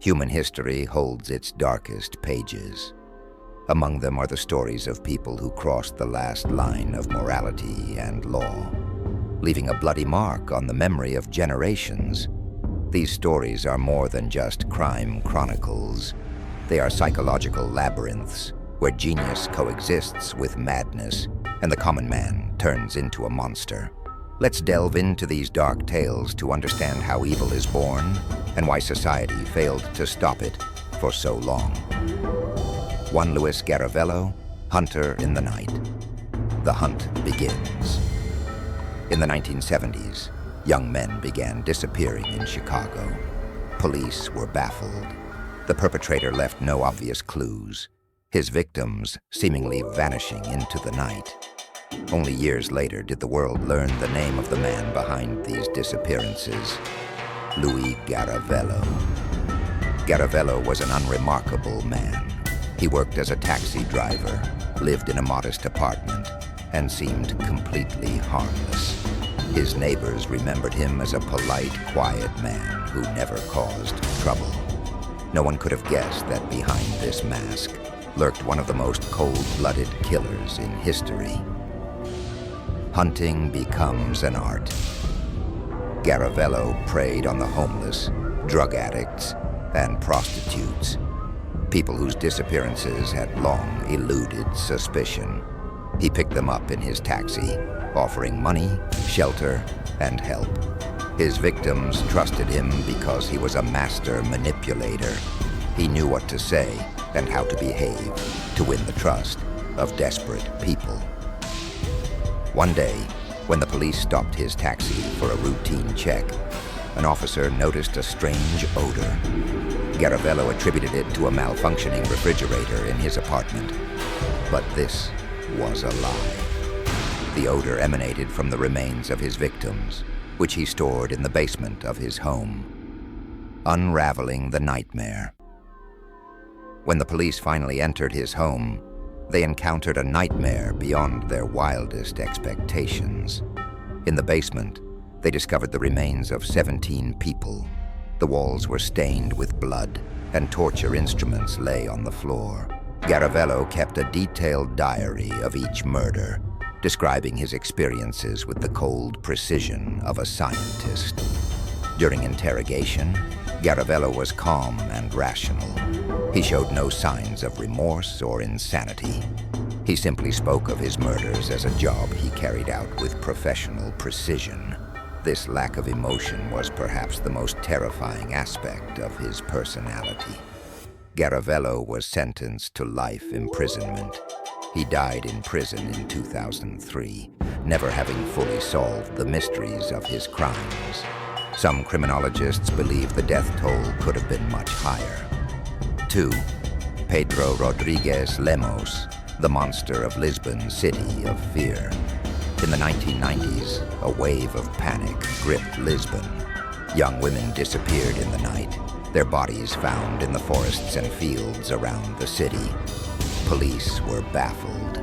Human history holds its darkest pages. Among them are the stories of people who crossed the last line of morality and law, leaving a bloody mark on the memory of generations. These stories are more than just crime chronicles. They are psychological labyrinths where genius coexists with madness and the common man turns into a monster. Let's delve into these dark tales to understand how evil is born and why society failed to stop it for so long. Juan Luis Garavello, Hunter in the Night. The hunt begins. In the 1970s, young men began disappearing in Chicago. Police were baffled. The perpetrator left no obvious clues, his victims seemingly vanishing into the night. Only years later did the world learn the name of the man behind these disappearances: Louis Garavello. Garavello was an unremarkable man. He worked as a taxi driver, lived in a modest apartment, and seemed completely harmless. His neighbors remembered him as a polite, quiet man who never caused trouble. No one could have guessed that behind this mask lurked one of the most cold-blooded killers in history. Hunting becomes an art. Garavello preyed on the homeless, drug addicts, and prostitutes, people whose disappearances had long eluded suspicion. He picked them up in his taxi, offering money, shelter, and help. His victims trusted him because he was a master manipulator. He knew what to say and how to behave to win the trust of desperate people. One day, when the police stopped his taxi for a routine check, an officer noticed a strange odor. Garavello attributed it to a malfunctioning refrigerator in his apartment. But this was a lie. The odor emanated from the remains of his victims, which he stored in the basement of his home. Unraveling the nightmare. When the police finally entered his home, they encountered a nightmare beyond their wildest expectations. In the basement, they discovered the remains of 17 people. The walls were stained with blood, and torture instruments lay on the floor. Garavello kept a detailed diary of each murder, describing his experiences with the cold precision of a scientist. During interrogation, Garavello was calm and rational. He showed no signs of remorse or insanity. He simply spoke of his murders as a job he carried out with professional precision. This lack of emotion was perhaps the most terrifying aspect of his personality. Garavello was sentenced to life imprisonment. He died in prison in 2003, never having fully solved the mysteries of his crimes. Some criminologists believe the death toll could have been much higher. 2. Pedro Rodrigues Lemos, the monster of Lisbon, city of fear. In the 1990s, a wave of panic gripped Lisbon. Young women disappeared in the night, their bodies found in the forests and fields around the city. Police were baffled.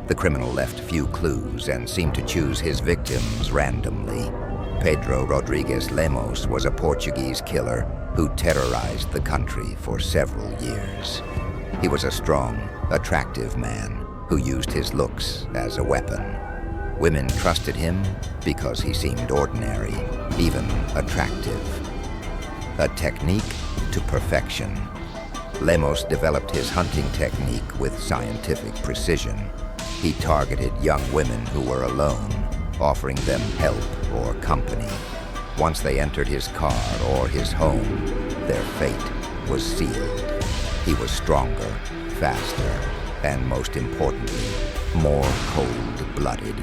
The criminal left few clues and seemed to choose his victims randomly. Pedro Rodrigues Lemos was a Portuguese killer who terrorized the country for several years. He was a strong, attractive man who used his looks as a weapon. Women trusted him because he seemed ordinary, even attractive. A technique to perfection. Lemos developed his hunting technique with scientific precision. He targeted young women who were alone, offering them help or company. Once they entered his car or his home, their fate was sealed. He was stronger, faster, and most importantly, more cold-blooded.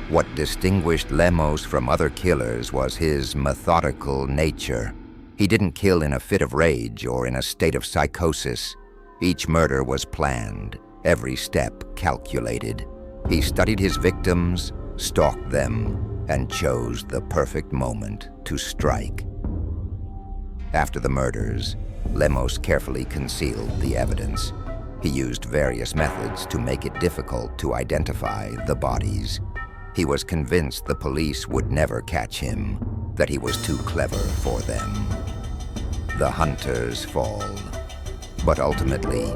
What distinguished Lemos from other killers was his methodical nature. He didn't kill in a fit of rage or in a state of psychosis. Each murder was planned, every step calculated. He studied his victims, stalked them, and chose the perfect moment to strike. After the murders, Lemos carefully concealed the evidence. He used various methods to make it difficult to identify the bodies. He was convinced the police would never catch him, that he was too clever for them. The hunters fall. But ultimately,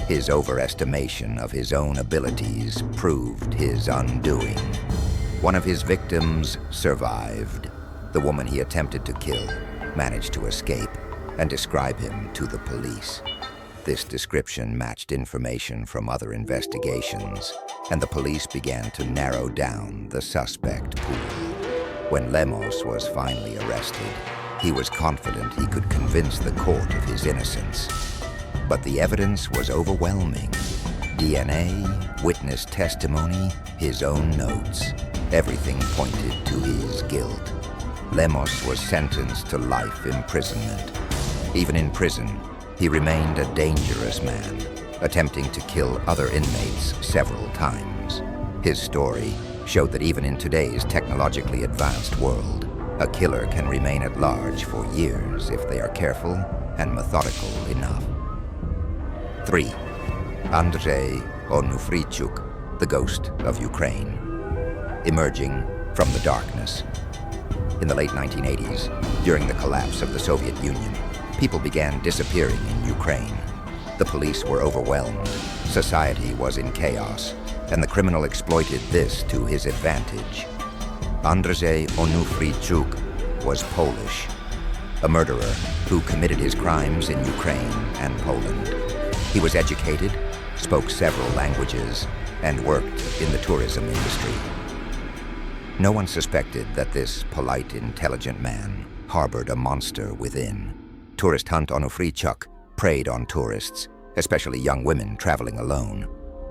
his overestimation of his own abilities proved his undoing. One of his victims survived. The woman he attempted to kill managed to escape and describe him to the police. This description matched information from other investigations, and the police began to narrow down the suspect pool. When Lemos was finally arrested, he was confident he could convince the court of his innocence. But the evidence was overwhelming. DNA, witness testimony, his own notes. Everything pointed to his guilt. Lemos was sentenced to life imprisonment. Even in prison, he remained a dangerous man, attempting to kill other inmates several times. His story showed that even in today's technologically advanced world, a killer can remain at large for years if they are careful and methodical enough. 3. Andrzej Onufrichuk, the ghost of Ukraine. Emerging from the darkness. In the late 1980s, during the collapse of the Soviet Union, people began disappearing in Ukraine. The police were overwhelmed, society was in chaos, and the criminal exploited this to his advantage. Andrzej Onufrichuk was Polish, a murderer who committed his crimes in Ukraine and Poland. He was educated, spoke several languages, and worked in the tourism industry. No one suspected that this polite, intelligent man harbored a monster within. Tourist hunt Onufrichuk preyed on tourists, especially young women traveling alone.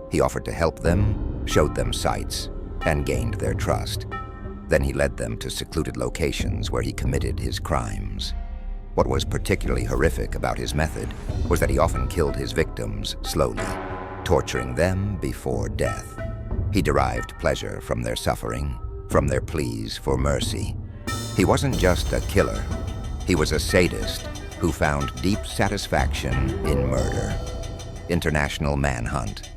He offered to help them, showed them sights, and gained their trust. Then he led them to secluded locations where he committed his crimes. What was particularly horrific about his method was that he often killed his victims slowly, torturing them before death. He derived pleasure from their suffering, from their pleas for mercy. He wasn't just a killer. He was a sadist who found deep satisfaction in murder. International manhunt.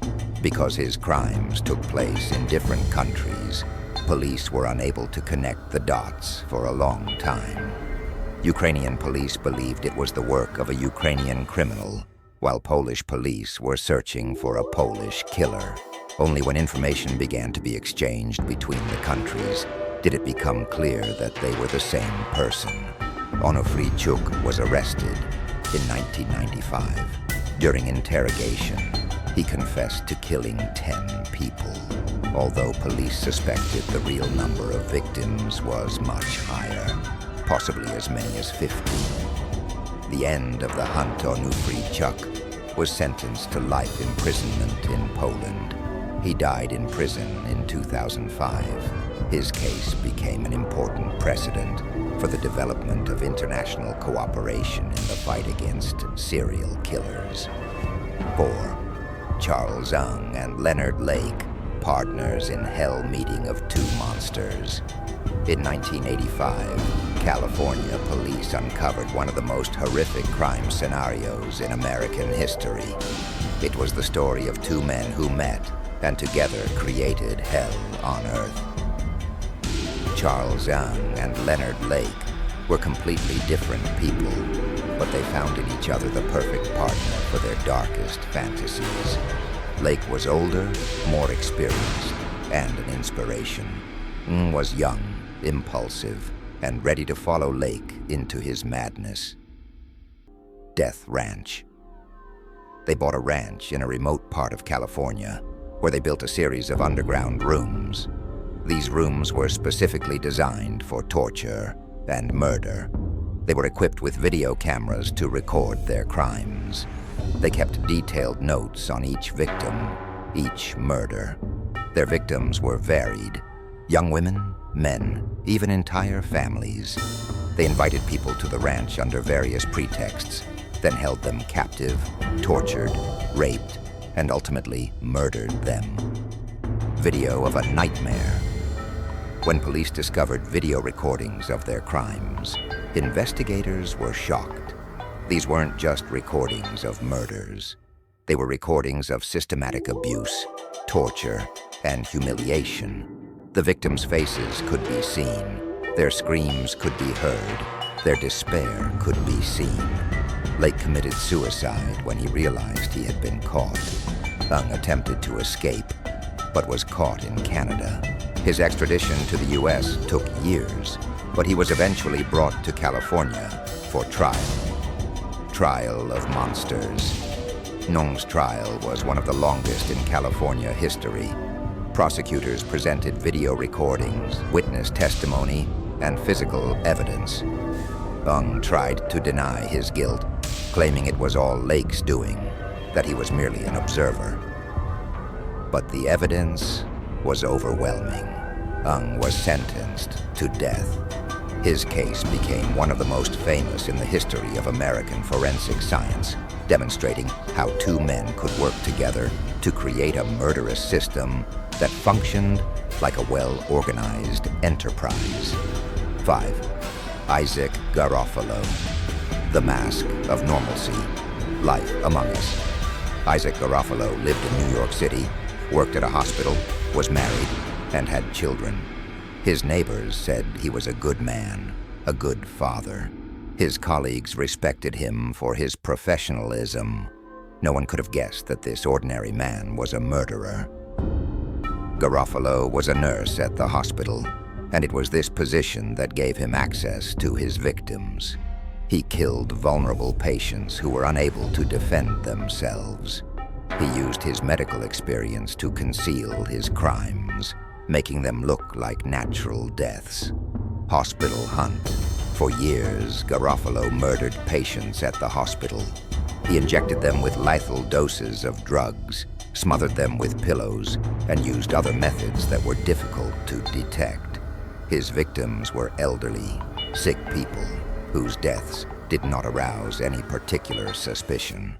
Because his crimes took place in different countries, police were unable to connect the dots for a long time. Ukrainian police believed it was the work of a Ukrainian criminal, while Polish police were searching for a Polish killer. Only when information began to be exchanged between the countries did it become clear that they were the same person. Onufrichuk was arrested in 1995. During interrogation, he confessed to killing 10 people, although police suspected the real number of victims was much higher, possibly as many as 50. The end of the hunt Onufrichuk was sentenced to life imprisonment in Poland. He died in prison in 2005. His case became an important precedent for the development of international cooperation in the fight against serial killers. 4. Charles Ng and Leonard Lake, partners in hell meeting of two monsters. In 1985, California police uncovered one of the most horrific crime scenarios in American history. It was the story of two men who met and together created hell on Earth. Charles Ng and Leonard Lake were completely different people, but they found in each other the perfect partner for their darkest fantasies. Lake was older, more experienced, and an inspiration. Ng was young, impulsive, and ready to follow Lake into his madness. Death Ranch. They bought a ranch in a remote part of California, where they built a series of underground rooms. These rooms were specifically designed for torture and murder. They were equipped with video cameras to record their crimes. They kept detailed notes on each victim, each murder. Their victims were varied. Young women, men, even entire families. They invited people to the ranch under various pretexts, then held them captive, tortured, raped, and ultimately murdered them. Video of a nightmare. When police discovered video recordings of their crimes, investigators were shocked. These weren't just recordings of murders. They were recordings of systematic abuse, torture, and humiliation. The victims' faces could be seen. Their screams could be heard. Their despair could be seen. Lake committed suicide when he realized he had been caught. Ung attempted to escape, but was caught in Canada. His extradition to the US took years, but he was eventually brought to California for trial. Trial of monsters. Ng's trial was one of the longest in California history. Prosecutors presented video recordings, witness testimony, and physical evidence. Ung tried to deny his guilt, claiming it was all Lake's doing, that he was merely an observer. But the evidence was overwhelming. Ung was sentenced to death. His case became one of the most famous in the history of American forensic science, demonstrating how two men could work together to create a murderous system that functioned like a well-organized enterprise. 5. Isaac Garofalo. The Mask of Normalcy. Life Among Us. Isaac Garofalo lived in New York City, worked at a hospital, was married, and had children. His neighbors said he was a good man, a good father. His colleagues respected him for his professionalism. No one could have guessed that this ordinary man was a murderer. Garofalo was a nurse at the hospital, and it was this position that gave him access to his victims. He killed vulnerable patients who were unable to defend themselves. He used his medical experience to conceal his crimes, making them look like natural deaths. Hospital hunt. For years, Garofalo murdered patients at the hospital. He injected them with lethal doses of drugs, smothered them with pillows, and used other methods that were difficult to detect. His victims were elderly, sick people whose deaths did not arouse any particular suspicion.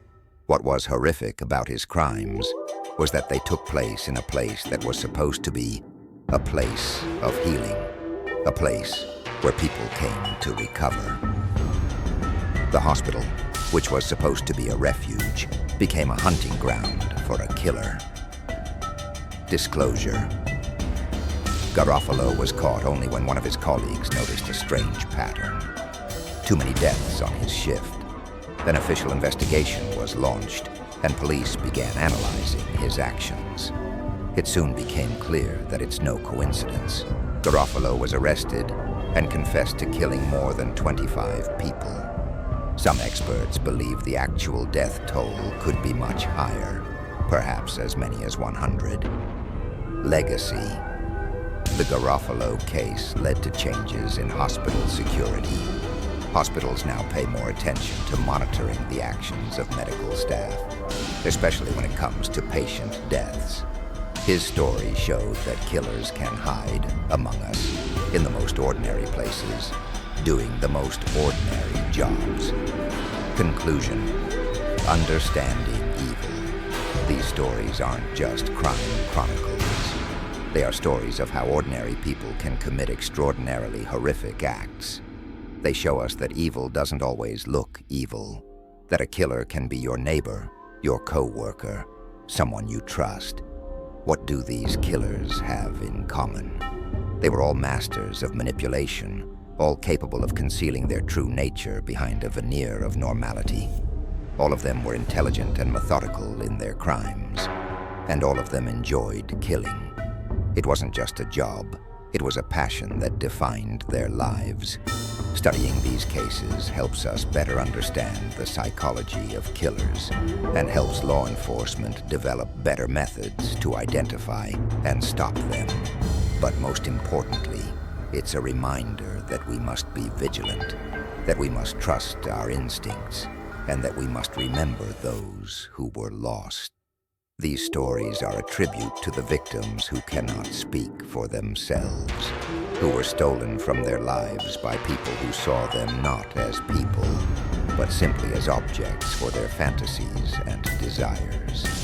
What was horrific about his crimes was that they took place in a place that was supposed to be a place of healing, a place where people came to recover. The hospital, which was supposed to be a refuge, became a hunting ground for a killer. Disclosure. Garofalo was caught only when one of his colleagues noticed a strange pattern. Too many deaths on his shift. An official investigation was launched, and police began analyzing his actions. It soon became clear that it's no coincidence. Garofalo was arrested and confessed to killing more than 25 people. Some experts believe the actual death toll could be much higher, perhaps as many as 100. Legacy. The Garofalo case led to changes in hospital security. Hospitals now pay more attention to monitoring the actions of medical staff, especially when it comes to patient deaths. His story showed that killers can hide among us in the most ordinary places, doing the most ordinary jobs. Conclusion. Understanding evil. These stories aren't just crime chronicles. They are stories of how ordinary people can commit extraordinarily horrific acts. They show us that evil doesn't always look evil, that a killer can be your neighbor, your co-worker, someone you trust. What do these killers have in common? They were all masters of manipulation, all capable of concealing their true nature behind a veneer of normality. All of them were intelligent and methodical in their crimes, and all of them enjoyed killing. It wasn't just a job, it was a passion that defined their lives. Studying these cases helps us better understand the psychology of killers and helps law enforcement develop better methods to identify and stop them. But most importantly, it's a reminder that we must be vigilant, that we must trust our instincts, and that we must remember those who were lost. These stories are a tribute to the victims who cannot speak for themselves, who were stolen from their lives by people who saw them not as people, but simply as objects for their fantasies and desires.